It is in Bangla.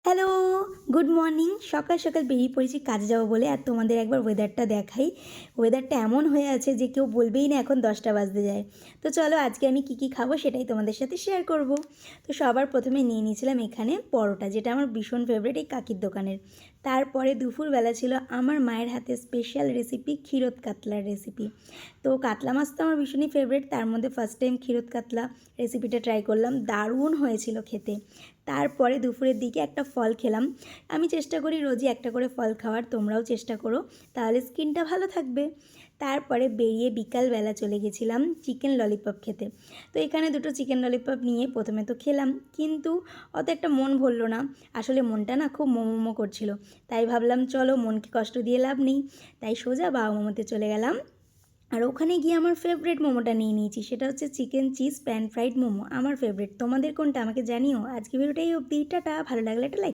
Hello, good morning. সকাল সকাল বেরিয়ে পড়েছি কাজে যাবো বলে। আর তোমাদের একবার ওয়েদারটা দেখাই। ওয়েদারটা এমন হয়ে আছে যে কেউ বলবেই না এখন 10টা বাজতে যায়। তো চলো আজকে আমি কী খাবো সেটাই তোমাদের সাথে শেয়ার করব। তো সবার প্রথমে নিয়ে নিয়েছিলাম এখানে পরোটা, যেটা আমার ভীষণ ফেভারিট এই কাকির দোকানের। তারপরে দুপুরবেলা ছিল আমার মায়ের হাতে স্পেশাল রেসিপি ক্ষীরোদ কাতলার রেসিপি। তো কাতলা মাছ তো আমার ভীষণই ফেভারিট, তার মধ্যে ফার্স্ট টাইম ক্ষীরোদ কাতলা রেসিপিটা ট্রাই করলাম, দারুণ হয়েছিল খেতে। তারপরে দুপুরের দিকে একটা ফল খেলাম। আমি চেষ্টা করি রোজই একটা করে ফল খাওয়ার, তোমরাও চেষ্টা করো, তাহলে স্কিনটা ভালো থাকবে। তারপরে বেরিয়ে বিকালবেলা চলে গেছিলাম চিকেন ললিপপ খেতে। তো এখানে দুটো চিকেন ললিপপ নিয়ে প্রথমে তো খেলাম, কিন্তু অত একটা মন ভরলো না। আসলে মনটা না খুব মোমো করছিল, তাই ভাবলাম চলো মনকে কষ্ট দিয়ে লাভ নেই, তাই সোজা বাবা মোমোতে চলে গেলাম। আর ওখানে গিয়ে আমার ফেভারিট মোমোটা নিয়ে নিয়েছি, সেটা হচ্ছে chicken cheese pan fried momo. আমার ফেভারিট। তোমাদের কোনটা আমাকে জানিও। আজকে ভিডিওটা এই অবধি। টাটা। ভালো লাগলে একটা লাইক।